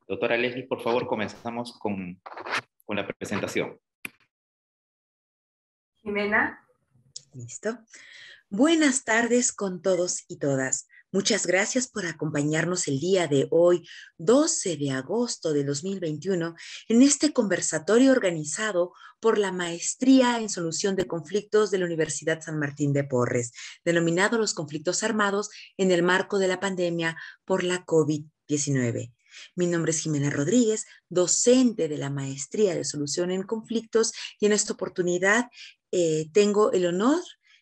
Doctora Leslie, por favor, comenzamos con la presentación. Jimena. Listo. Buenas tardes con todos y todas. Muchas gracias por acompañarnos el día de hoy, 12 de agosto de 2021, en este conversatorio organizado por la Maestría en Solución de Conflictos de la Universidad San Martín de Porres, denominado Los Conflictos Armados en el marco de la pandemia por la COVID-19. Mi nombre es Jimena Rodríguez, docente de la Maestría de Solución en Conflictos, y en esta oportunidad tengo el honor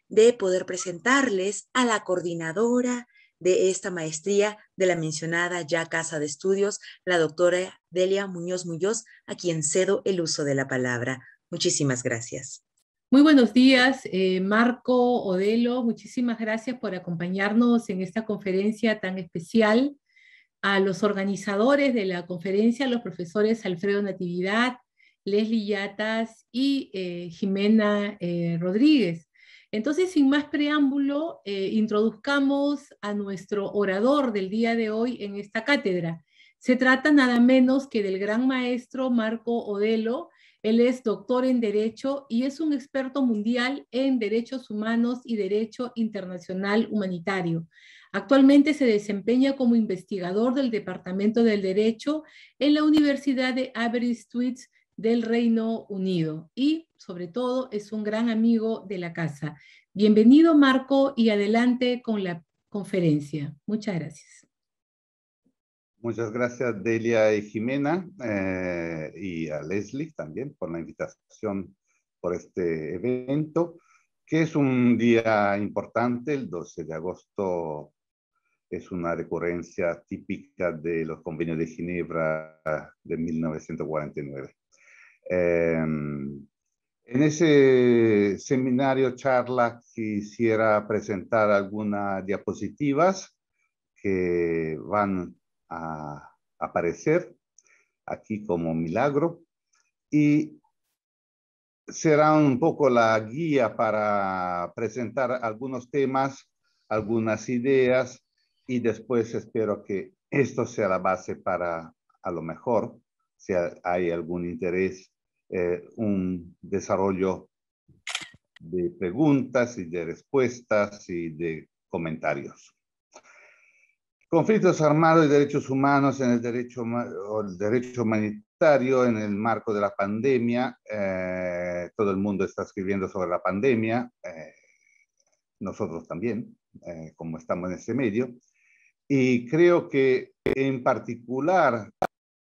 de poder presentarles a la coordinadora de esta maestría de la mencionada ya Casa de Estudios, la doctora Delia Muñoz Muñoz, a quien cedo el uso de la palabra. Muchísimas gracias. Muy buenos días, Marco, Odelo, muchísimas gracias por acompañarnos en esta conferencia tan especial. A los organizadores de la conferencia, los profesores Alfredo Natividad, Leslie Yatas y Jimena Rodríguez. Entonces, sin más preámbulo, introduzcamos a nuestro orador del día de hoy en esta cátedra. Se trata nada menos que del gran maestro Marco Odelo. Él es doctor en Derecho y es un experto mundial en Derechos Humanos y Derecho Internacional Humanitario. Actualmente se desempeña como investigador del Departamento del Derecho en la Universidad de Aberystwyth del Reino Unido y, sobre todo, es un gran amigo de la casa. Bienvenido, Marco, y adelante con la conferencia. Muchas gracias. Muchas gracias, Delia y Jimena, y a Leslie también por la invitación por este evento, que es un día importante. El 12 de agosto es una recurrencia típica de los convenios de Ginebra de 1949. En ese seminario charla quisiera presentar algunas diapositivas que van a aparecer aquí como milagro y será un poco la guía para presentar algunos temas, algunas ideas, y después espero que esto sea la base para, a lo mejor, si hay algún interés, un desarrollo de preguntas y de respuestas y de comentarios. Conflictos armados y derechos humanos en el derecho humanitario en el marco de la pandemia. Todo el mundo está escribiendo sobre la pandemia, nosotros también, como estamos en ese medio. Y creo que en particular,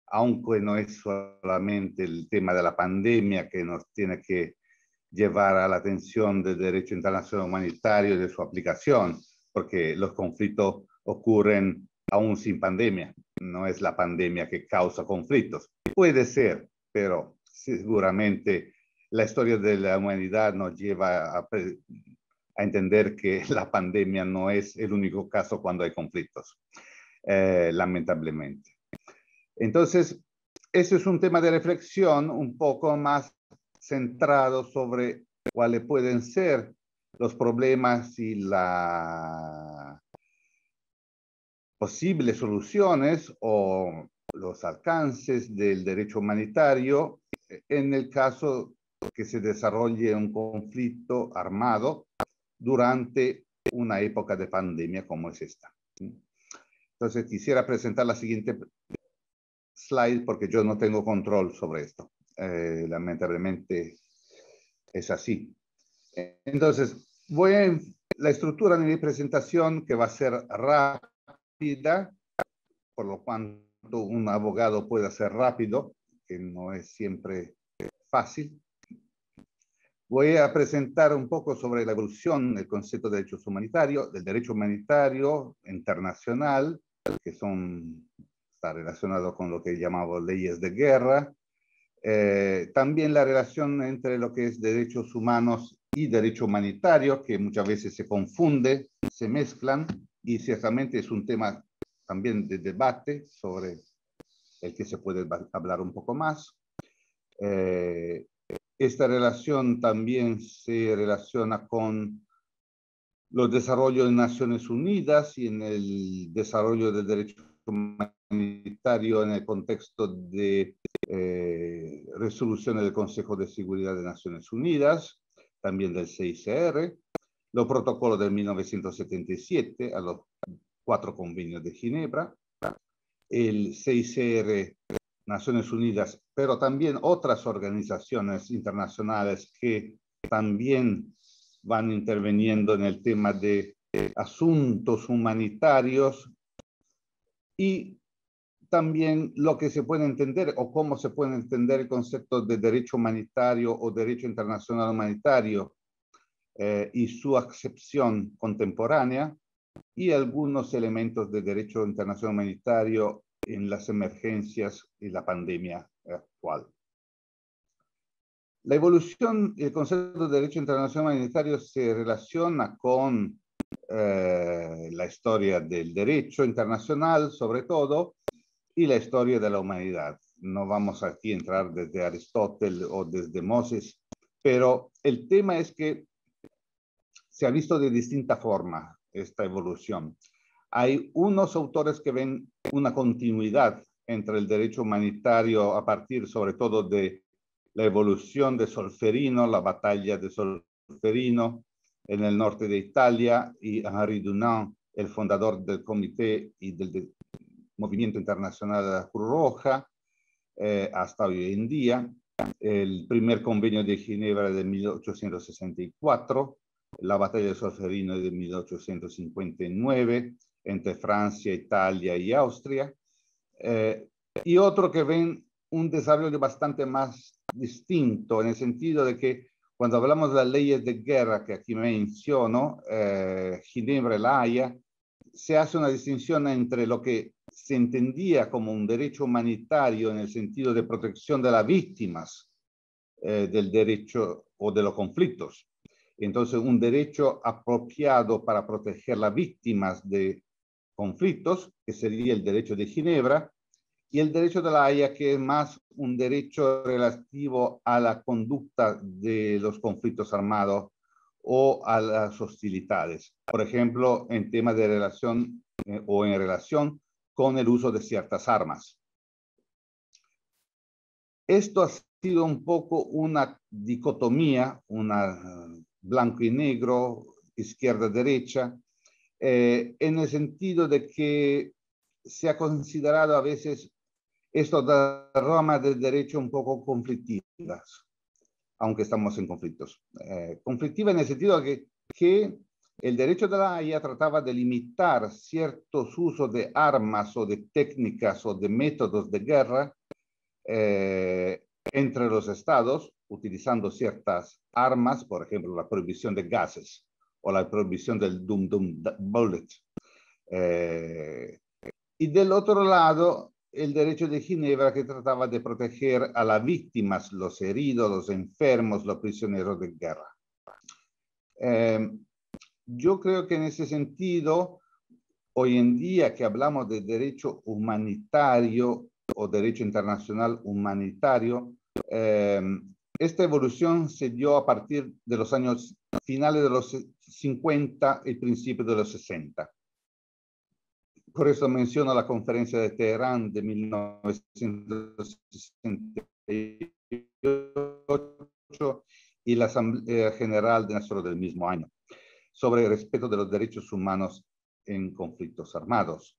aunque no es solamente el tema de la pandemia que nos tiene que llevar a la atención del derecho internacional humanitario y de su aplicación, porque los conflictos ocurren aún sin pandemia. No es la pandemia que causa conflictos. Puede ser, pero seguramente la historia de la humanidad nos lleva a entender que la pandemia no es el único caso cuando hay conflictos, lamentablemente. Entonces, ese es un tema de reflexión un poco más centrado sobre cuáles pueden ser los problemas y las posibles soluciones o los alcances del derecho humanitario en el caso que se desarrolle un conflicto armado durante una época de pandemia como es esta. Entonces quisiera presentar la siguiente slide porque yo no tengo control sobre esto. Lamentablemente es así. Entonces, la estructura de mi presentación, que va a ser rápida, por lo cuanto un abogado puede ser rápido, que no es siempre fácil. Voy a presentar un poco sobre la evolución del concepto de derechos humanitarios, del derecho humanitario internacional, que está relacionado con lo que llamamos leyes de guerra. También la relación entre lo que es derechos humanos y derecho humanitario, que muchas veces se confunde, se mezclan, y ciertamente es un tema también de debate sobre el que se puede hablar un poco más. Esta relación también se relaciona con los desarrollos de Naciones Unidas y en el desarrollo del derecho humanitario humanitario en el contexto de resoluciones del Consejo de Seguridad de Naciones Unidas, también del CICR, los protocolos del 1977 a los 4 convenios de Ginebra, el CICR, Naciones Unidas, pero también otras organizaciones internacionales que también van interviniendo en el tema de asuntos humanitarios, y también lo que se puede entender o cómo se puede entender el concepto de derecho humanitario o derecho internacional humanitario y su acepción contemporánea, y algunos elementos de derecho internacional humanitario en las emergencias y la pandemia actual. La evolución del concepto de derecho internacional humanitario se relaciona con la historia del derecho internacional, sobre todo, y la historia de la humanidad. No vamos aquí a entrar desde Aristóteles o desde Moses, pero el tema es que se ha visto de distinta forma esta evolución. Hay unos autores que ven una continuidad entre el derecho humanitario a partir sobre todo de la evolución de Solferino, la batalla de Solferino en el norte de Italia, y Henri Dunant, el fundador del Comité y del Movimiento Internacional de la Cruz Roja, hasta hoy en día. El primer convenio de Ginebra de 1864, la batalla de Solferino de 1859, entre Francia, Italia y Austria, y otro que ven un desarrollo bastante más distinto, en el sentido de que cuando hablamos de las leyes de guerra que aquí menciono, Ginebra y La Haya, se hace una distinción entre lo que se entendía como un derecho humanitario en el sentido de protección de las víctimas del derecho o de los conflictos. Entonces, un derecho apropiado para proteger las víctimas de conflictos, que sería el derecho de Ginebra, y el derecho de La Haya, que es más un derecho relativo a la conducta de los conflictos armados o a las hostilidades. Por ejemplo, en temas de relación o en relación con el uso de ciertas armas. Esto ha sido un poco una dicotomía, una blanco y negro, izquierda-derecha, en el sentido de que se ha considerado a veces esto de ramas del derecho un poco conflictivas, aunque estamos en conflictos. Conflictiva en el sentido de que el derecho de La Haya trataba de limitar ciertos usos de armas o de técnicas o de métodos de guerra entre los estados, utilizando ciertas armas, por ejemplo, la prohibición de gases o la prohibición del dum-dum bullet. Y del otro lado, el derecho de Ginebra, que trataba de proteger a las víctimas, los heridos, los enfermos, los prisioneros de guerra. Yo creo que en ese sentido, hoy en día que hablamos de derecho humanitario o derecho internacional humanitario, esta evolución se dio a partir de los años finales de los 50 y principios de los 60. Por eso menciono la conferencia de Teherán de 1968 y la Asamblea General de Naciones del mismo año, sobre el respeto de los derechos humanos en conflictos armados.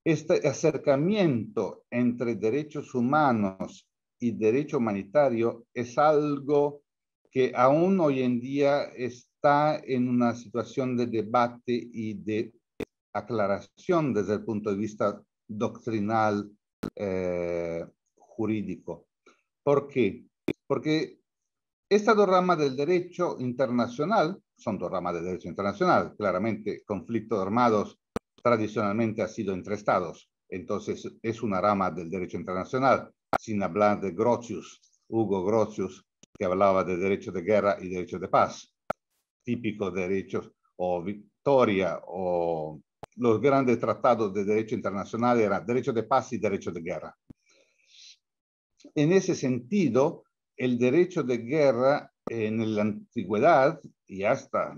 Este acercamiento entre derechos humanos y derecho humanitario es algo que aún hoy en día está en una situación de debate y de aclaración desde el punto de vista doctrinal jurídico. ¿Por qué? Porque estas dos ramas del derecho internacional son dos ramas del derecho internacional. Claramente, conflictos armados tradicionalmente ha sido entre estados. Entonces, es una rama del derecho internacional, sin hablar de Grotius, Hugo Grotius, que hablaba de derecho de guerra y derecho de paz, típicos derechos, o Victoria, o los grandes tratados de derecho internacional eran derecho de paz y derecho de guerra. En ese sentido, el derecho de guerra en la antigüedad y hasta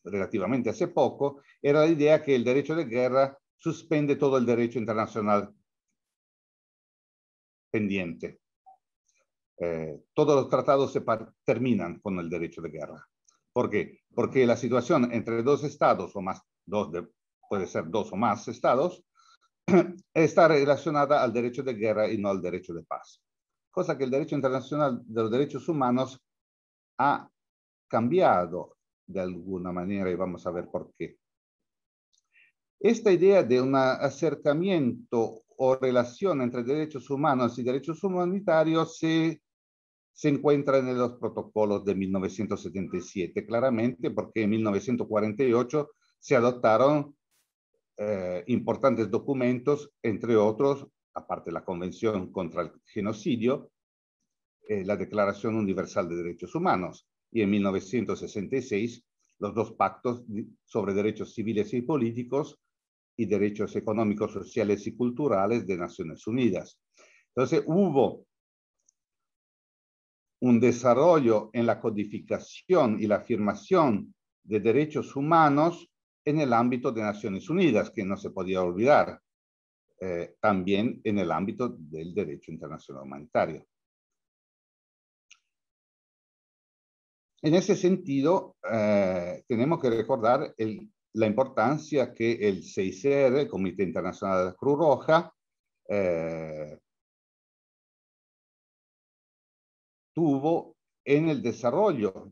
relativamente hace poco, era la idea que el derecho de guerra suspende todo el derecho internacional pendiente. Todos los tratados terminan con el derecho de guerra. ¿Por qué? Porque la situación entre dos estados o más, puede ser dos o más estados, está relacionada al derecho de guerra y no al derecho de paz. Cosa que el derecho internacional de los derechos humanos ha cambiado de alguna manera y vamos a ver por qué. Esta idea de un acercamiento o relación entre derechos humanos y derechos humanitarios se encuentra en los protocolos de 1977, claramente, porque en 1948 se adoptaron importantes documentos, entre otros, aparte de la Convención contra el Genocidio, la Declaración Universal de Derechos Humanos, y en 1966 los dos pactos sobre derechos civiles y políticos y derechos económicos, sociales y culturales de Naciones Unidas. Entonces hubo un desarrollo en la codificación y la afirmación de derechos humanos en el ámbito de Naciones Unidas, que no se podía olvidar, también en el ámbito del derecho internacional humanitario. En ese sentido, tenemos que recordar la importancia que el CICR, el Comité Internacional de la Cruz Roja, tuvo en el desarrollo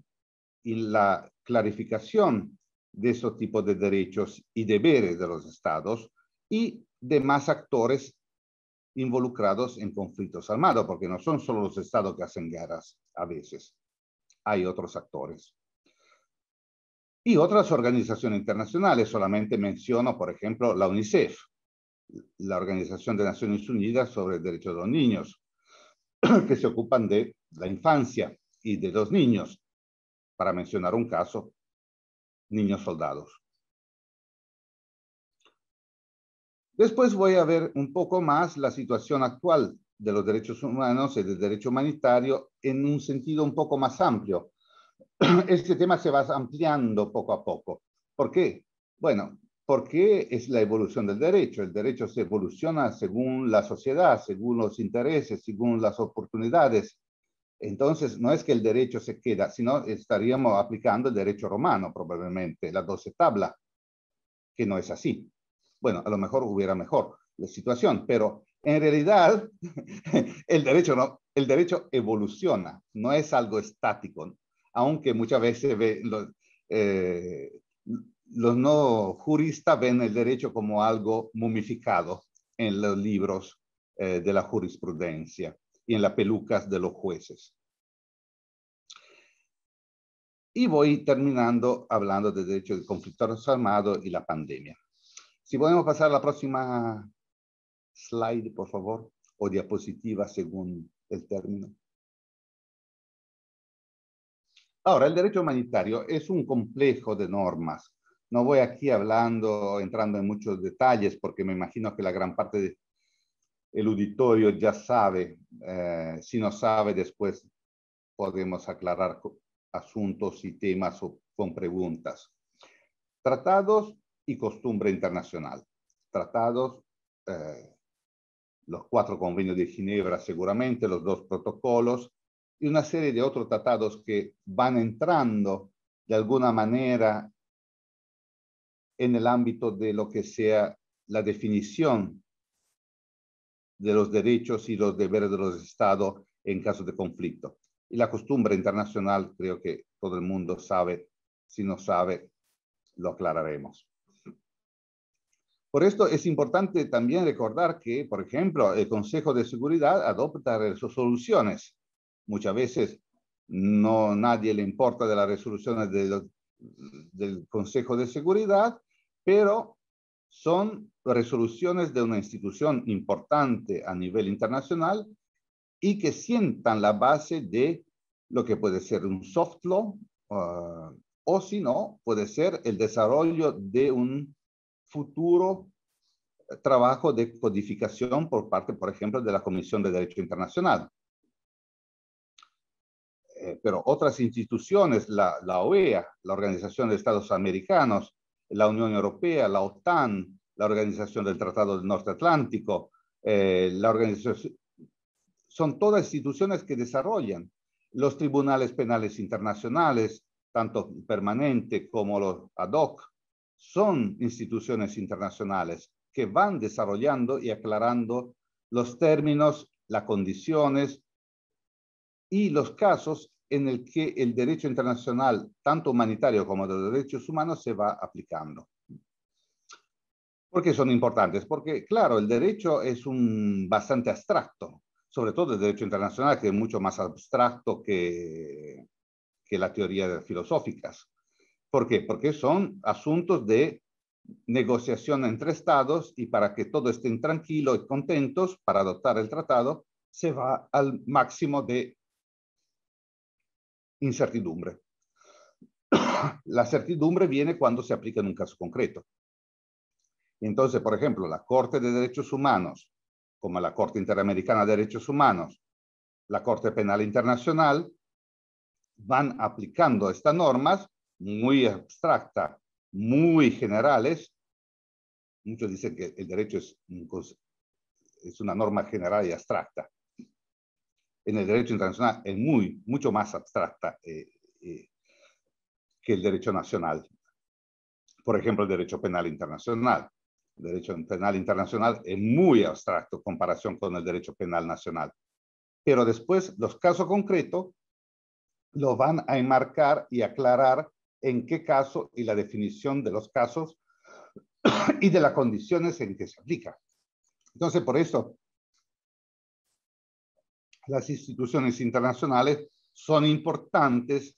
y la clarificación de esos tipos de derechos y deberes de los estados y demás actores involucrados en conflictos armados, porque no son solo los estados que hacen guerras a veces, hay otros actores. Y otras organizaciones internacionales, solamente menciono, por ejemplo, la UNICEF, la Organización de Naciones Unidas sobre el Derecho de los Niños, que se ocupan de la infancia y de los niños, para mencionar un caso, niños soldados. Después voy a ver un poco más la situación actual de los derechos humanos y del derecho humanitario en un sentido un poco más amplio. Este tema se va ampliando poco a poco. ¿Por qué? Bueno, porque es la evolución del derecho. El derecho se evoluciona según la sociedad, según los intereses, según las oportunidades. Entonces, no es que el derecho se queda, sino estaríamos aplicando el derecho romano, probablemente, la 12 tabla, que no es así. Bueno, a lo mejor hubiera mejor la situación, pero en realidad el derecho evoluciona, no es algo estático, aunque muchas veces los no juristas ven el derecho como algo momificado en los libros de la jurisprudencia y en las pelucas de los jueces. Y voy terminando hablando de derecho de conflictos armados y la pandemia. Si podemos pasar a la próxima slide, por favor, o diapositiva según el término. Ahora, el derecho humanitario es un complejo de normas. No voy aquí entrando en muchos detalles, porque me imagino que la gran parte del auditorio ya sabe. Si no sabe, después podemos aclarar asuntos y temas con preguntas. Tratados y costumbre internacional. Tratados, los 4 convenios de Ginebra seguramente, los 2 protocolos y una serie de otros tratados que van entrando de alguna manera en el ámbito de lo que sea la definición de los derechos y los deberes de los estados en caso de conflicto. Y la costumbre internacional, creo que todo el mundo sabe. Si no sabe, lo aclararemos. Por esto es importante también recordar que, por ejemplo, el Consejo de Seguridad adopta resoluciones. Muchas veces nadie le importa de las resoluciones del Consejo de Seguridad, pero son resoluciones de una institución importante a nivel internacional y que sientan la base de lo que puede ser un soft law, o si no, puede ser el desarrollo de un futuro trabajo de codificación por parte, por ejemplo, de la Comisión de Derecho Internacional. Pero otras instituciones, la OEA, la Organización de Estados Americanos, la Unión Europea, la OTAN, la Organización del Tratado del Norte Atlántico, la organización, son todas instituciones que desarrollan los tribunales penales internacionales, tanto permanente como los ad hoc, son instituciones internacionales que van desarrollando y aclarando los términos, las condiciones y los casos en el que el derecho internacional, tanto humanitario como de derechos humanos, se va aplicando. ¿Por qué son importantes? Porque, claro, el derecho es bastante abstracto, sobre todo el derecho internacional, que es mucho más abstracto que la teoría filosóficas. ¿Por qué? Porque son asuntos de negociación entre estados y para que todos estén tranquilos y contentos para adoptar el tratado, se va al máximo de incertidumbre. La certidumbre viene cuando se aplica en un caso concreto. Entonces, por ejemplo, la Corte de Derechos Humanos, como la Corte Interamericana de Derechos Humanos, la Corte Penal Internacional, van aplicando estas normas muy abstractas, muy generales. Muchos dicen que el derecho es una norma general y abstracta. En el derecho internacional es mucho más abstracta que el derecho nacional. Por ejemplo, el derecho penal internacional. El derecho penal internacional es muy abstracto en comparación con el derecho penal nacional. Pero después, los casos concretos lo van a enmarcar y aclarar en qué caso y la definición de los casos y de las condiciones en que se aplica. Entonces, por eso, las instituciones internacionales son importantes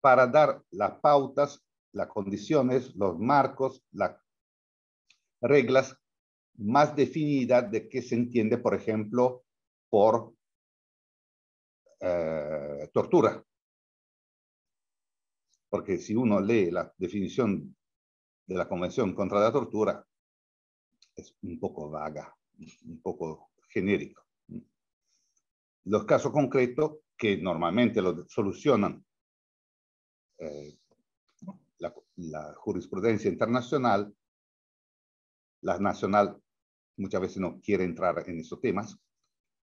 para dar las pautas, las condiciones, los marcos, las reglas más definidas de qué se entiende, por ejemplo, por tortura. Porque si uno lee la definición de la Convención contra la Tortura, es un poco vaga, un poco genérico. Los casos concretos, que normalmente lo solucionan la jurisprudencia internacional, la nacional muchas veces no quiere entrar en esos temas,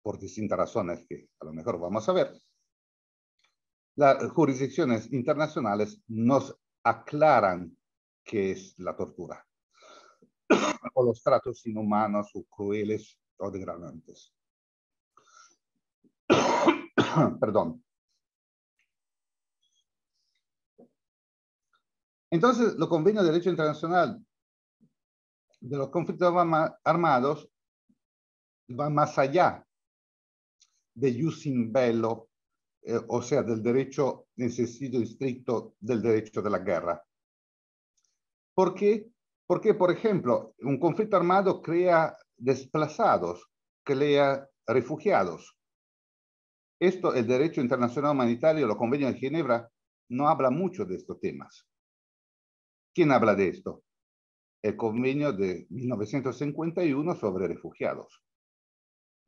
por distintas razones que a lo mejor vamos a ver. Las jurisdicciones internacionales nos aclaran qué es la tortura, o los tratos inhumanos o crueles o degradantes. Perdón. Entonces, los convenios de derecho internacional de los conflictos armados van más allá de jus in bello, o sea, del derecho en sentido estricto del derecho de la guerra. ¿Por qué? Porque, por ejemplo, un conflicto armado crea desplazados, crea refugiados. Esto, el derecho internacional humanitario, los convenios de Ginebra, no habla mucho de estos temas. ¿Quién habla de esto? El convenio de 1951 sobre refugiados.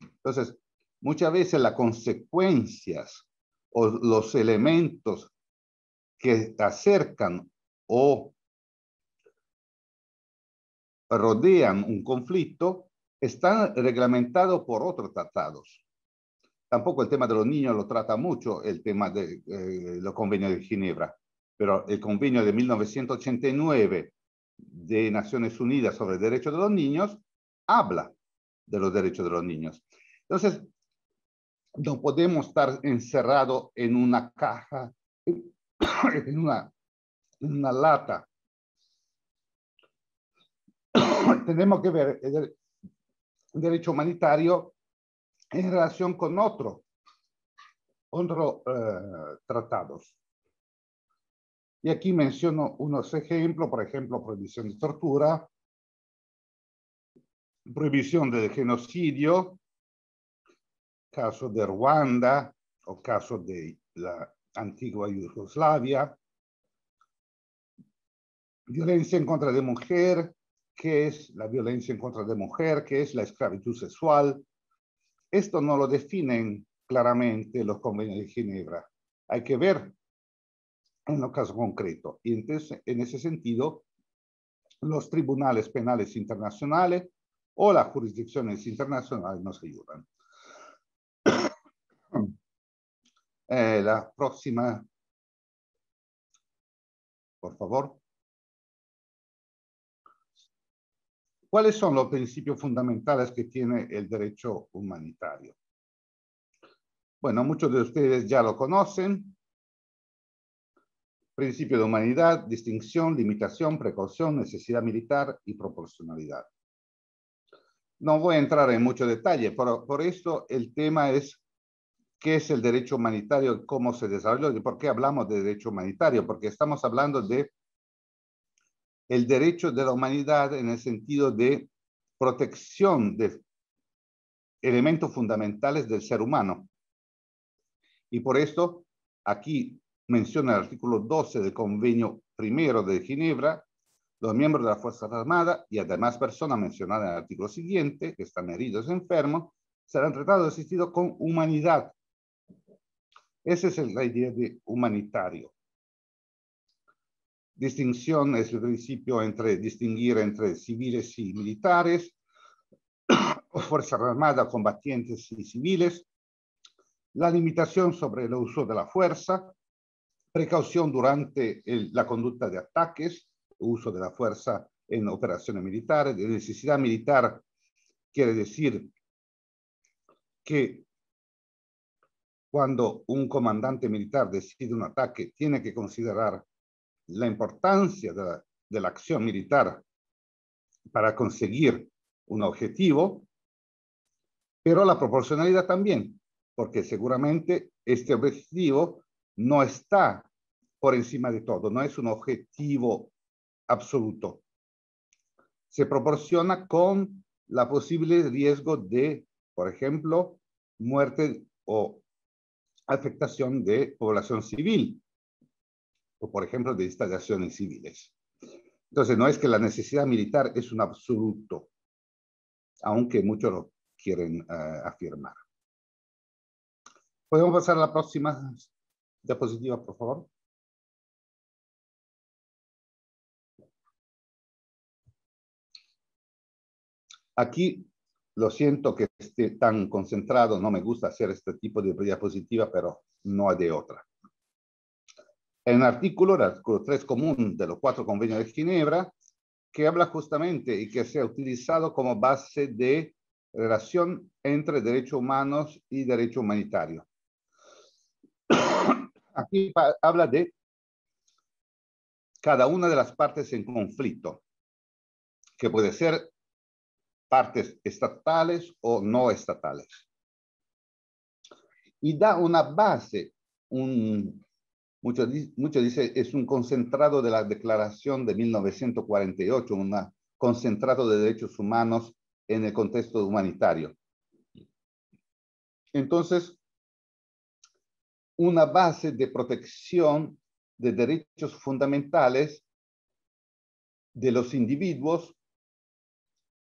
Entonces, muchas veces las consecuencias o los elementos que acercan o rodean un conflicto están reglamentados por otros tratados. Tampoco el tema de los niños lo trata mucho el tema de los convenios de Ginebra, pero el convenio de 1989 de Naciones Unidas sobre el derecho de los niños habla de los derechos de los niños. Entonces, no podemos estar encerrados en una caja, en una lata. Tenemos que ver el derecho humanitario en relación con otros tratados. Y aquí menciono unos ejemplos, por ejemplo, prohibición de tortura, prohibición de genocidio, caso de Ruanda o caso de la antigua Yugoslavia, violencia en contra de mujer, ¿qué es la violencia en contra de mujer? ¿Qué es la esclavitud sexual? Esto no lo definen claramente los convenios de Ginebra. Hay que ver en los casos concretos. Y entonces, en ese sentido, los tribunales penales internacionales o las jurisdicciones internacionales nos ayudan. La próxima, por favor. ¿Cuáles son los principios fundamentales que tiene el derecho humanitario? Bueno, muchos de ustedes ya lo conocen. Principio de humanidad, distinción, limitación, precaución, necesidad militar y proporcionalidad. No voy a entrar en mucho detalle, pero por esto el tema es qué es el derecho humanitario, cómo se desarrolla y por qué hablamos de derecho humanitario, porque estamos hablando de el derecho de la humanidad en el sentido de protección de elementos fundamentales del ser humano. Y por esto, aquí menciona el artículo 12 del Convenio Primero de Ginebra, los miembros de las Fuerzas Armadas y además personas mencionadas en el artículo siguiente, que están heridos o enfermos, serán tratados y asistidos con humanidad. Esa es la idea de humanitario. Distinción es el principio entre distinguir entre civiles y militares, Fuerzas Armadas, combatientes y civiles, la limitación sobre el uso de la fuerza, precaución durante la conducta de ataques, uso de la fuerza en operaciones militares, de necesidad militar quiere decir que cuando un comandante militar decide un ataque, tiene que considerar la importancia de la acción militar para conseguir un objetivo, pero la proporcionalidad también, porque seguramente este objetivo no está por encima de todo, no es un objetivo absoluto. Se proporciona con la posible riesgo de, por ejemplo, muerte o afectación de población civil, o por ejemplo de instalaciones civiles. Entonces no es que la necesidad militar es un absoluto, aunque muchos lo quieren afirmar. ¿Podemos pasar a la próxima diapositiva, por favor? Aquí, lo siento que esté tan concentrado, no me gusta hacer este tipo de diapositiva, pero no hay de otra. En el artículo 3 común de los 4 convenios de Ginebra, que habla justamente y que se ha utilizado como base de relación entre derechos humanos y derecho humanitario. Aquí habla de cada una de las partes en conflicto, que puede ser partes estatales o no estatales. Y da una base, muchos dicen, es un concentrado de la Declaración de 1948, un concentrado de derechos humanos en el contexto humanitario. Entonces, una base de protección de derechos fundamentales de los individuos,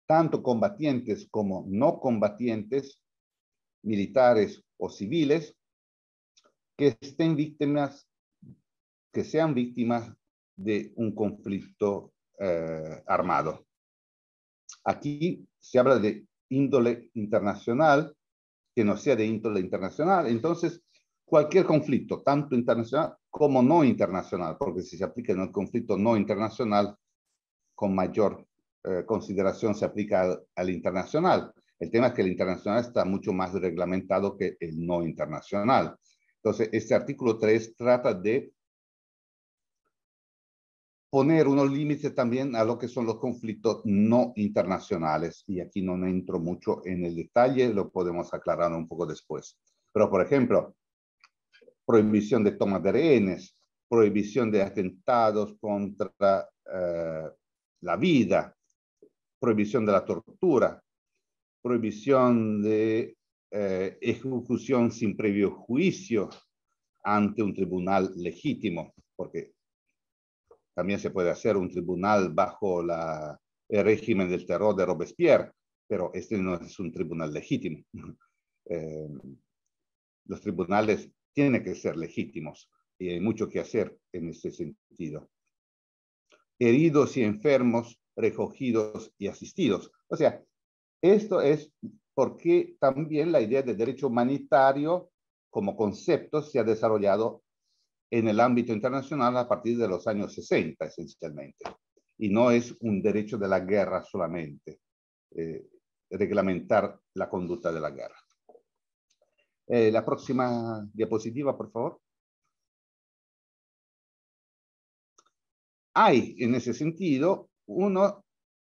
tanto combatientes como no combatientes, militares o civiles, que estén víctimas, que sean víctimas de un conflicto armado. Aquí se habla de índole internacional, que no sea de índole internacional. Entonces, cualquier conflicto, tanto internacional como no internacional, porque si se aplica en el conflicto no internacional, con mayor consideración se aplica al internacional. El tema es que el internacional está mucho más reglamentado que el no internacional. Entonces, este artículo 3 trata de poner unos límites también a lo que son los conflictos no internacionales. Y aquí no entro mucho en el detalle, lo podemos aclarar un poco después. Pero, por ejemplo, prohibición de toma de rehenes, prohibición de atentados contra la vida, prohibición de la tortura, prohibición de ejecución sin previo juicio ante un tribunal legítimo, porque también se puede hacer un tribunal bajo el régimen del terror de Robespierre, pero este no es un tribunal legítimo. Los tribunales tienen que ser legítimos y hay mucho que hacer en ese sentido. Heridos y enfermos recogidos y asistidos. O sea, esto es porque también la idea de derecho humanitario como concepto se ha desarrollado en el ámbito internacional a partir de los años 60, esencialmente. Y no es un derecho de la guerra solamente, reglamentar la conducta de la guerra. La próxima diapositiva, por favor. Hay, en ese sentido, unos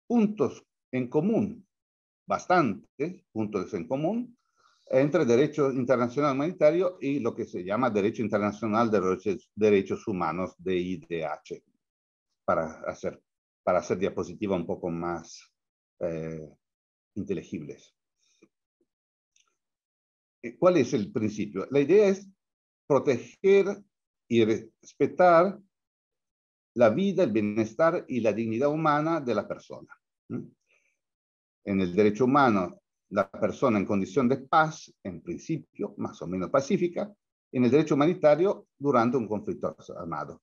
puntos en común, bastantes puntos en común, entre derecho internacional humanitario y lo que se llama derecho internacional de los derechos humanos, DIDH, para hacer diapositivas un poco más inteligibles. ¿Cuál es el principio? La idea es proteger y respetar la vida, el bienestar y la dignidad humana de la persona. En el derecho humano, la persona en condición de paz, en principio, más o menos pacífica, en el derecho humanitario, durante un conflicto armado.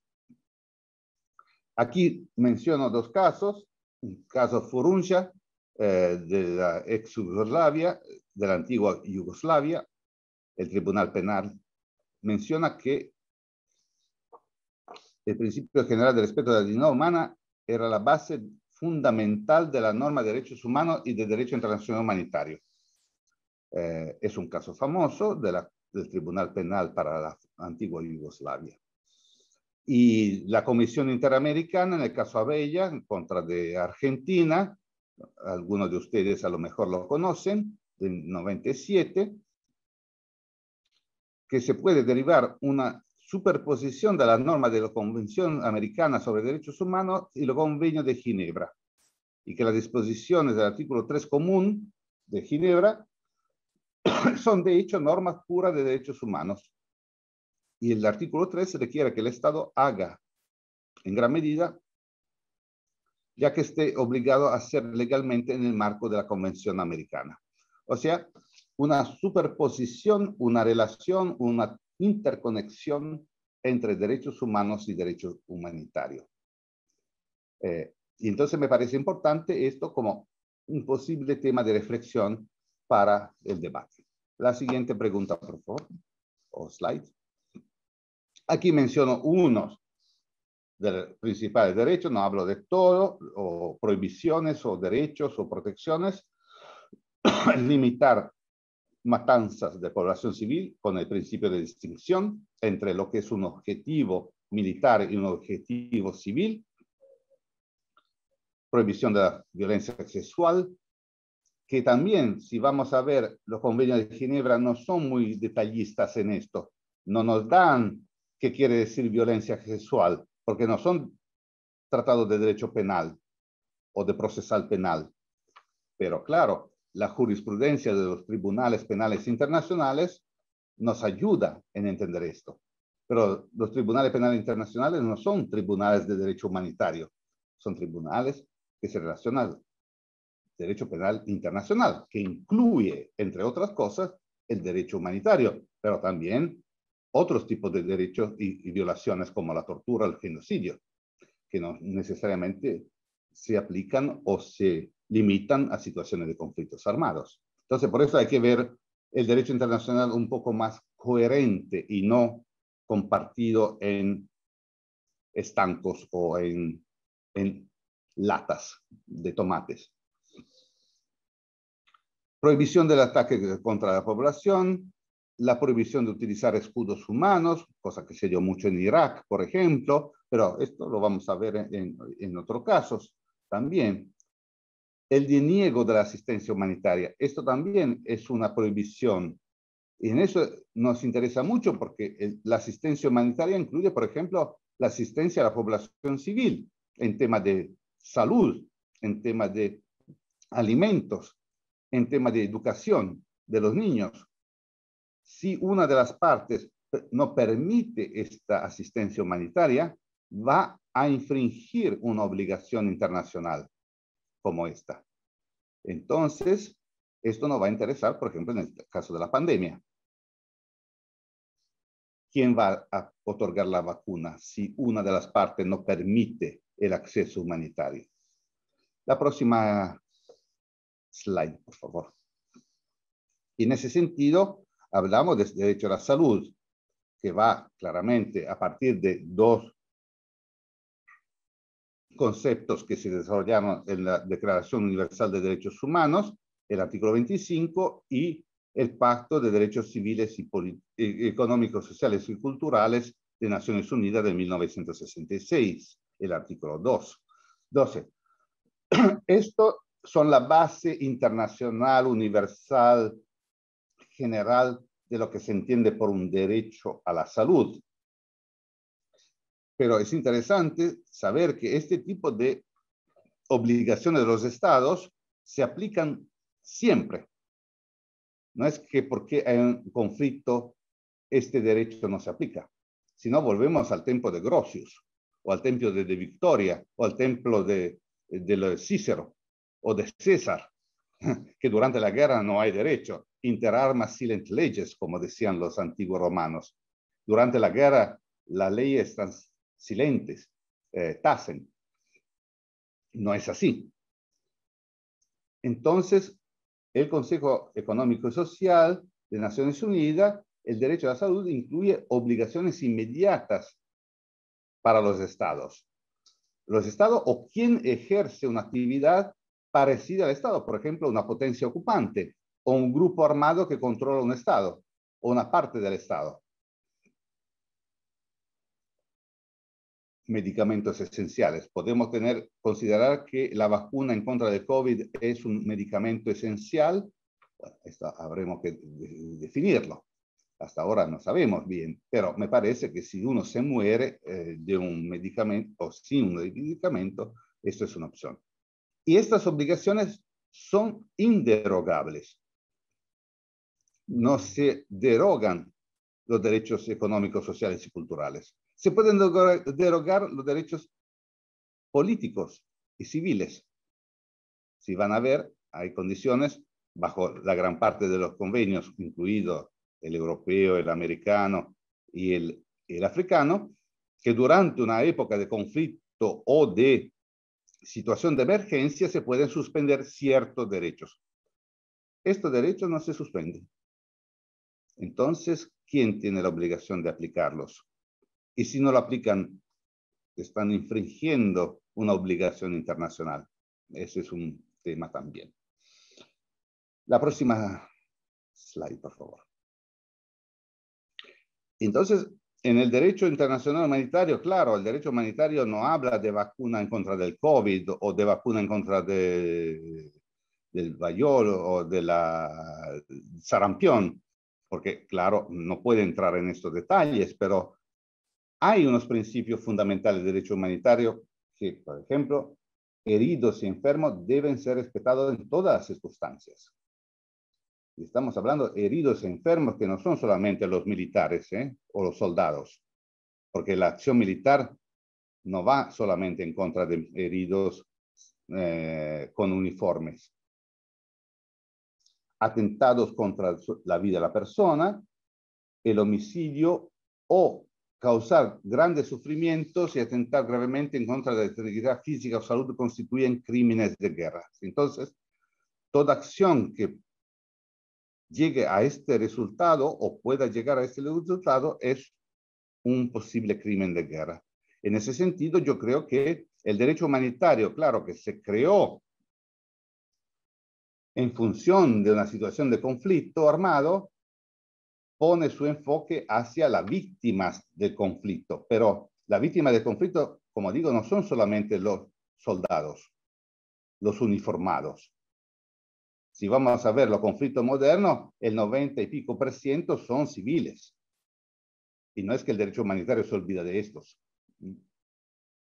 Aquí menciono dos casos. Un caso Furunja, de la ex Yugoslavia, de la antigua Yugoslavia. El Tribunal Penal menciona que el principio general de respeto de la dignidad humana era la base fundamental de la norma de derechos humanos y de derecho internacional humanitario. Es un caso famoso del Tribunal Penal para la antigua Yugoslavia. Y la Comisión Interamericana, en el caso Abella, en contra de Argentina, algunos de ustedes a lo mejor lo conocen, del 97, que se puede derivar una superposición de las normas de la Convención Americana sobre Derechos Humanos y el Convenio de Ginebra, y que las disposiciones del artículo 3 común de Ginebra son de hecho normas puras de derechos humanos. Y el artículo 3 requiere que el Estado haga, en gran medida, ya que esté obligado a hacer legalmente en el marco de la Convención Americana. O sea, una superposición, una relación, una interconexión entre derechos humanos y derechos humanitarios. Y entonces me parece importante esto como un posible tema de reflexión para el debate. La siguiente pregunta, por favor, o slide. Aquí menciono unos de los principales derechos, no hablo de todo, o prohibiciones, o derechos, o protecciones. Limitar matanzas de población civil con el principio de distinción entre lo que es un objetivo militar y un objetivo civil. Prohibición de la violencia sexual, que también, si vamos a ver, los convenios de Ginebra no son muy detallistas en esto. No nos dan qué quiere decir violencia sexual, porque no son tratados de derecho penal o de procesal penal. Pero claro, la jurisprudencia de los tribunales penales internacionales nos ayuda en entender esto. Pero los tribunales penales internacionales no son tribunales de derecho humanitario, son tribunales que se relacionan al derecho penal internacional, que incluye, entre otras cosas, el derecho humanitario, pero también otros tipos de derechos y violaciones como la tortura o el genocidio, que no necesariamente se aplican o se limitan a situaciones de conflictos armados. Entonces, por eso hay que ver el derecho internacional un poco más coherente y no compartido en estancos o en latas de tomates. Prohibición del ataque contra la población, la prohibición de utilizar escudos humanos, cosa que se dio mucho en Irak, por ejemplo, pero esto lo vamos a ver en otros casos también. El deniego de la asistencia humanitaria, esto también es una prohibición. Y en eso nos interesa mucho porque la asistencia humanitaria incluye, por ejemplo, la asistencia a la población civil en temas de salud, en temas de alimentos, en temas de educación de los niños. Si una de las partes no permite esta asistencia humanitaria, va a infringir una obligación internacional como esta. Entonces, esto nos va a interesar, por ejemplo, en el caso de la pandemia. ¿Quién va a otorgar la vacuna si una de las partes no permite el acceso humanitario? La próxima slide, por favor. Y en ese sentido, hablamos del derecho a la salud, que va claramente a partir de dos conceptos que se desarrollaron en la Declaración Universal de Derechos Humanos, el artículo 25, y el Pacto de Derechos Civiles y Económicos, Sociales y Culturales de Naciones Unidas de 1966, el artículo 12. Esto son la base internacional, universal, general de lo que se entiende por un derecho a la salud. Pero es interesante saber que este tipo de obligaciones de los estados se aplican siempre. No es que porque hay un conflicto este derecho no se aplica, sino volvemos al tiempo de Grotius, o al templo de Victoria, o al templo de Cícero, o de César, que durante la guerra no hay derecho. Inter armas silent leges, como decían los antiguos romanos. Durante la guerra, las leyes están silentes, tacen. No es así. Entonces, el Consejo Económico y Social de Naciones Unidas, el derecho a la salud incluye obligaciones inmediatas para los estados. Los estados o quien ejerce una actividad parecida al estado, por ejemplo, una potencia ocupante o un grupo armado que controla un estado o una parte del estado. Medicamentos esenciales. Podemos considerar que la vacuna en contra de COVID es un medicamento esencial. Bueno, esto habremos que definirlo. Hasta ahora no sabemos bien, pero me parece que si uno se muere de un medicamento o sin un medicamento, esto es una opción. Y estas obligaciones son inderogables. No se derogan los derechos económicos, sociales y culturales. Se pueden derogar los derechos políticos y civiles. Si van a ver, hay condiciones bajo la gran parte de los convenios, incluido el europeo, el americano y el africano, que durante una época de conflicto o de situación de emergencia se pueden suspender ciertos derechos. Estos derechos no se suspenden. Entonces, ¿quién tiene la obligación de aplicarlos? Y si no lo aplican, están infringiendo una obligación internacional. Ese es un tema también. La próxima slide, por favor. Entonces, en el derecho internacional humanitario, claro, el derecho humanitario no habla de vacuna en contra del COVID o de vacuna en contra del vayolo o de la sarampión, porque, claro, no puede entrar en estos detalles, pero hay unos principios fundamentales del derecho humanitario que, por ejemplo, heridos y enfermos deben ser respetados en todas las circunstancias. Y estamos hablando de heridos y enfermos que no son solamente los militares o los soldados, porque la acción militar no va solamente en contra de heridos con uniformes. Atentados contra la vida de la persona, el homicidio o causar grandes sufrimientos y atentar gravemente en contra de la integridad física o salud constituyen crímenes de guerra. Entonces, toda acción que llegue a este resultado o pueda llegar a este resultado es un posible crimen de guerra. En ese sentido, yo creo que el derecho humanitario, claro que se creó en función de una situación de conflicto armado, pone su enfoque hacia las víctimas del conflicto. Pero las víctimas del conflicto, como digo, no son solamente los soldados, los uniformados. Si vamos a ver los conflictos modernos, el 90 y pico % son civiles. Y no es que el derecho humanitario se olvida de estos.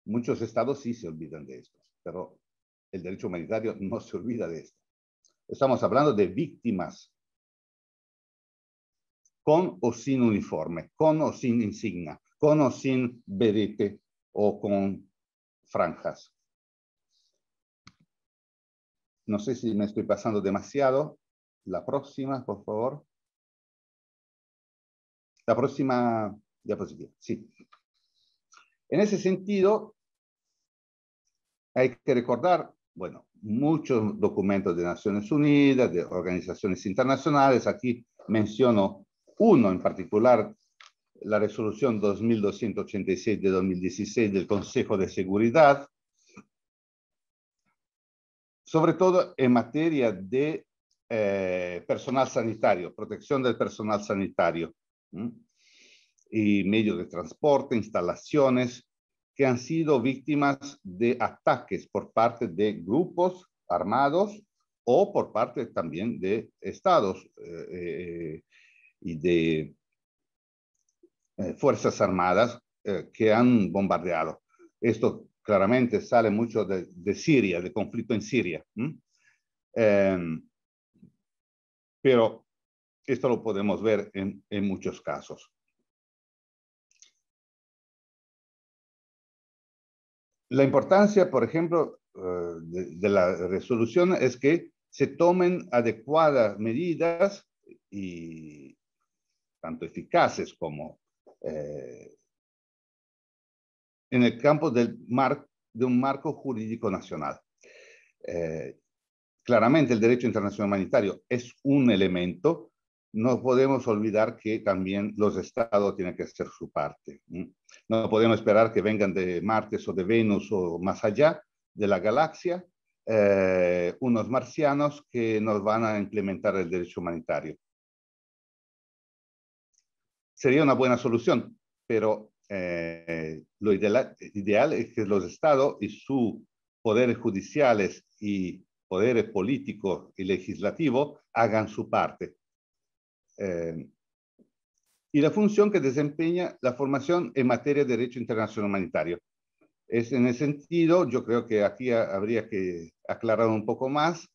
Muchos estados sí se olvidan de estos, pero el derecho humanitario no se olvida de esto. Estamos hablando de víctimas con o sin uniforme, con o sin insignia, con o sin berete o con franjas. No sé si me estoy pasando demasiado. La próxima, por favor. La próxima diapositiva, sí. En ese sentido, hay que recordar bueno, muchos documentos de Naciones Unidas, de organizaciones internacionales. Aquí menciono uno en particular, la resolución 2286 de 2016 del Consejo de Seguridad, sobre todo en materia de personal sanitario, protección del personal sanitario, y medios de transporte, instalaciones que han sido víctimas de ataques por parte de grupos armados o por parte también de estados y de fuerzas armadas que han bombardeado. Esto claramente sale mucho de Siria, del conflicto en Siria. Pero esto lo podemos ver en muchos casos. La importancia, por ejemplo, de la resolución es que se tomen adecuadas medidas y tanto eficaces como en el campo de un marco jurídico nacional. Claramente el derecho internacional humanitario es un elemento. No podemos olvidar que también los estados tienen que hacer su parte. No podemos esperar que vengan de Marte o de Venus o más allá de la galaxia unos marcianos que nos van a implementar el derecho humanitario. Sería una buena solución, pero lo ideal es que los estados y sus poderes judiciales y poderes políticos y legislativos hagan su parte. Y la función que desempeña la formación en materia de derecho internacional humanitario. Es en ese sentido, yo creo que aquí habría que aclarar un poco más.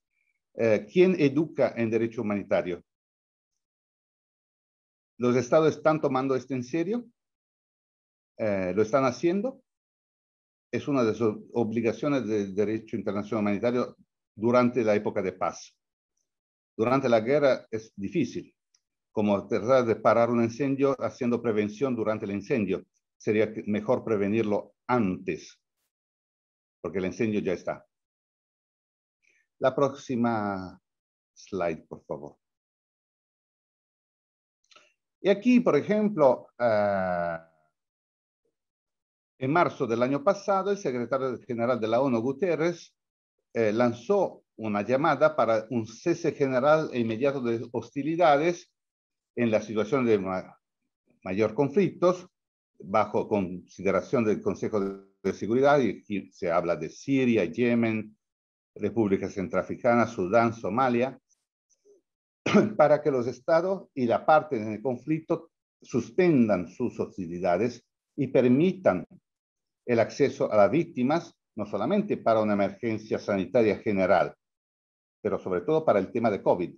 ¿Quién educa en derecho humanitario? ¿Los estados están tomando esto en serio? ¿Lo están haciendo? Es una de sus obligaciones del derecho internacional humanitario durante la época de paz. Durante la guerra es difícil, como tratar de parar un incendio haciendo prevención durante el incendio. Sería mejor prevenirlo antes, porque el incendio ya está. La próxima slide, por favor. Y aquí, por ejemplo, en marzo del año pasado, el secretario general de la ONU, Guterres, lanzó una llamada para un cese general e inmediato de hostilidades en la situación de mayor conflictos, bajo consideración del Consejo de Seguridad, y aquí se habla de Siria, Yemen, República Centroafricana, Sudán, Somalia, para que los estados y la parte en el conflicto suspendan sus hostilidades y permitan el acceso a las víctimas, no solamente para una emergencia sanitaria general, pero sobre todo para el tema de COVID.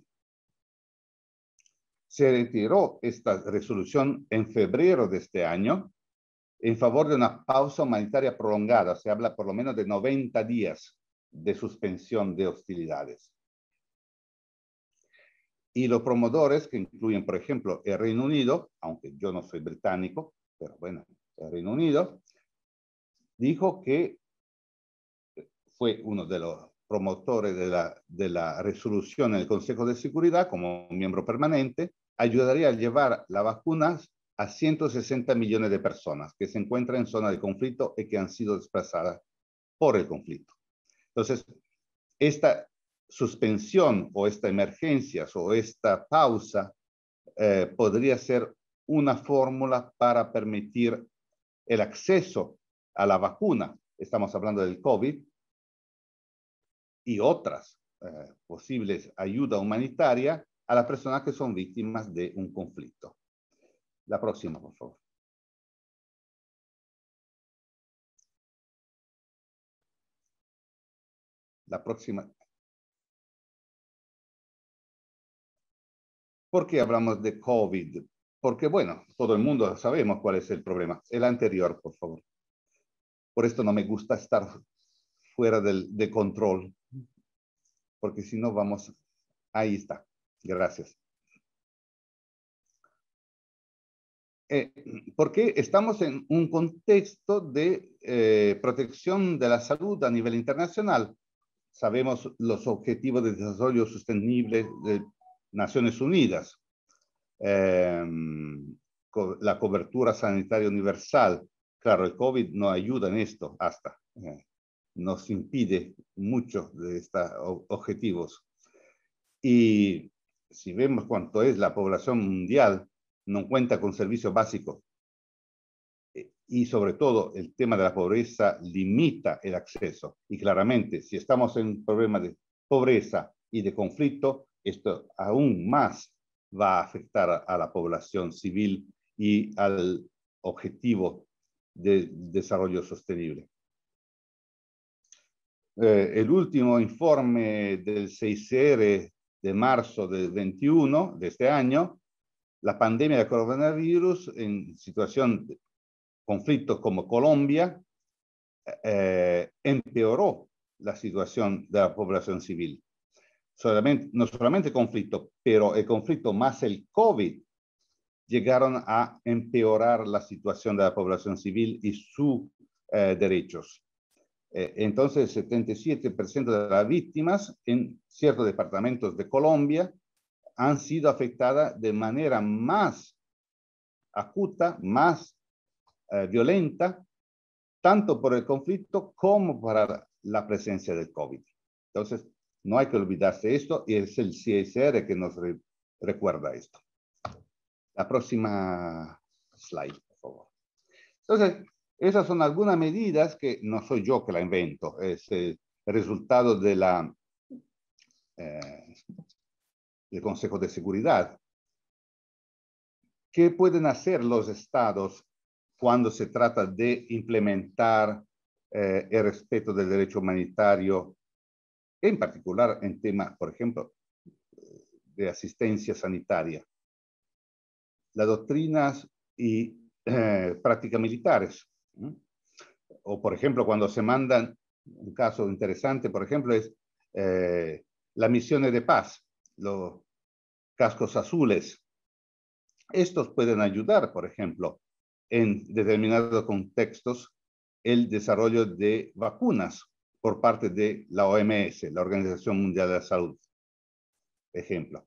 Se retiró esta resolución en febrero de este año en favor de una pausa humanitaria prolongada. Se habla por lo menos de 90 días de suspensión de hostilidades. Y los promotores, que incluyen, por ejemplo, el Reino Unido, aunque yo no soy británico, pero bueno, el Reino Unido, dijo que fue uno de los promotores de la resolución en el Consejo de Seguridad como miembro permanente, ayudaría a llevar las vacunas a 160 millones de personas que se encuentran en zona de conflicto y que han sido desplazadas por el conflicto. Entonces, esta suspensión o esta emergencia o esta pausa podría ser una fórmula para permitir el acceso a la vacuna. Estamos hablando del COVID y otras posibles ayuda humanitaria a las personas que son víctimas de un conflicto. La próxima, por favor. La próxima. ¿Por qué hablamos de COVID? Porque, bueno, todo el mundo sabemos cuál es el problema. El anterior, por favor. Por esto no me gusta estar fuera de control, porque si no vamos... Ahí está. Gracias. Porque estamos en un contexto de protección de la salud a nivel internacional. sabemos los objetivos de desarrollo sostenible de Naciones Unidas, la cobertura sanitaria universal. Claro, el COVID no ayuda en esto, nos impide mucho de estos objetivos. Y si vemos cuánto es la población mundial, no cuenta con servicios básicos. Y sobre todo, el tema de la pobreza limita el acceso. Y claramente, si estamos en un problema de pobreza y de conflicto, esto aún más va a afectar a la población civil y al objetivo de desarrollo sostenible. El último informe del CICR de marzo del 21 de este año, la pandemia de coronavirus en situación de conflictos como Colombia, empeoró la situación de la población civil. No solamente conflicto, pero el conflicto más el COVID llegaron a empeorar la situación de la población civil y sus derechos. Entonces, el 77% de las víctimas en ciertos departamentos de Colombia han sido afectadas de manera más acuta, más violenta, tanto por el conflicto como para la presencia del COVID. Entonces, no hay que olvidarse de esto, y es el CICR que nos recuerda esto. La próxima slide, por favor. Entonces, esas son algunas medidas que no soy yo que la invento, es el resultado de del Consejo de Seguridad. ¿Qué pueden hacer los estados cuando se trata de implementar el respeto del derecho humanitario, en particular en tema, por ejemplo, de asistencia sanitaria? Las doctrinas y prácticas militares. O, por ejemplo, cuando se mandan, un caso interesante, por ejemplo, es las misiones de paz, los cascos azules. Estos pueden ayudar, por ejemplo, en determinados contextos, el desarrollo de vacunas por parte de la OMS, la Organización Mundial de la Salud. Ejemplo.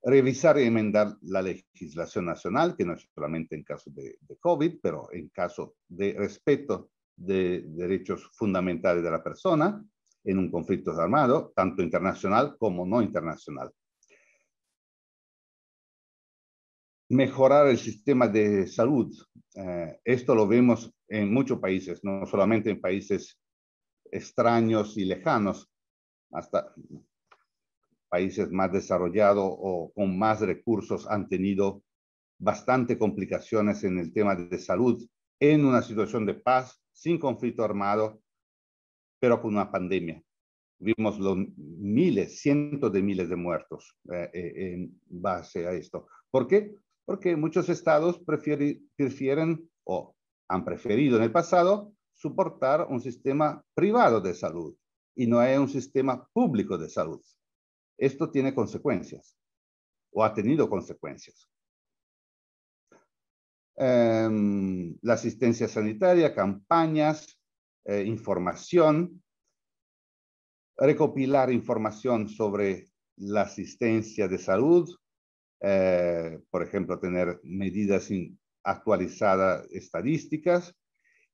Revisar y enmendar la legislación nacional, que no es solamente en caso de COVID, pero en caso de respeto de derechos fundamentales de la persona en un conflicto armado, tanto internacional como no internacional. Mejorar el sistema de salud. Esto lo vemos en muchos países, no solamente en países extraños y lejanos, hasta países más desarrollados o con más recursos han tenido bastante complicaciones en el tema de salud en una situación de paz, sin conflicto armado, pero con una pandemia. Vimos los miles, cientos de miles de muertos en base a esto. ¿Por qué? Porque muchos estados prefieren o han preferido en el pasado soportar un sistema privado de salud y no hay un sistema público de salud. Esto tiene consecuencias o ha tenido consecuencias. La asistencia sanitaria, campañas, información, recopilar información sobre la asistencia de salud, por ejemplo, tener medidas actualizadas estadísticas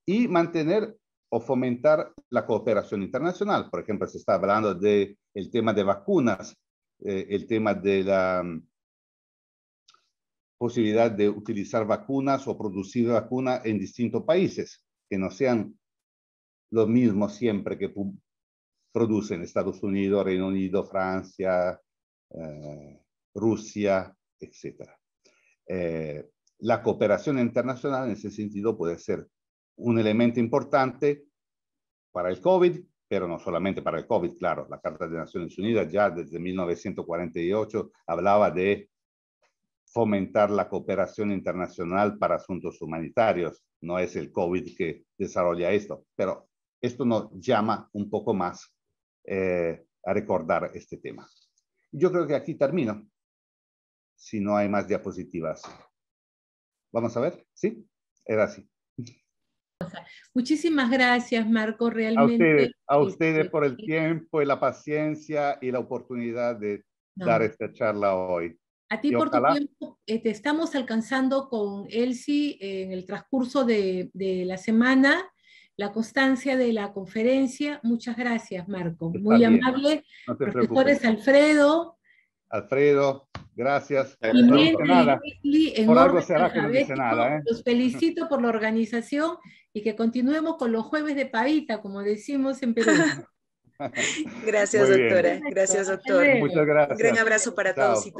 y mantener o fomentar la cooperación internacional. Por ejemplo, se está hablando del tema de vacunas, el tema de la posibilidad de utilizar vacunas o producir vacunas en distintos países, que no sean los mismos siempre que producen Estados Unidos, Reino Unido, Francia, Rusia, etc. La cooperación internacional en ese sentido puede ser un elemento importante para el COVID, pero no solamente para el COVID, claro. La Carta de Naciones Unidas ya desde 1948 hablaba de fomentar la cooperación internacional para asuntos humanitarios. No es el COVID que desarrolla esto, pero esto nos llama un poco más a recordar este tema. Yo creo que aquí termino, si no hay más diapositivas. Vamos a ver, ¿sí? Era así. Muchísimas gracias, Marco, realmente. A ustedes por el tiempo y la paciencia y la oportunidad de dar esta charla hoy. A ti por tu tiempo. Te estamos alcanzando con Elsie en el transcurso de la semana, la constancia de la conferencia. Muchas gracias, Marco. Muy amable. No te Profesores preocupes. Alfredo, gracias. Y No dice nada. Por algo será que no dice nada. Los felicito por la organización y que continuemos con los jueves de pavita, como decimos en Perú. Gracias, doctora. Gracias, doctor. Muchas gracias. Un gran abrazo para todos y todas.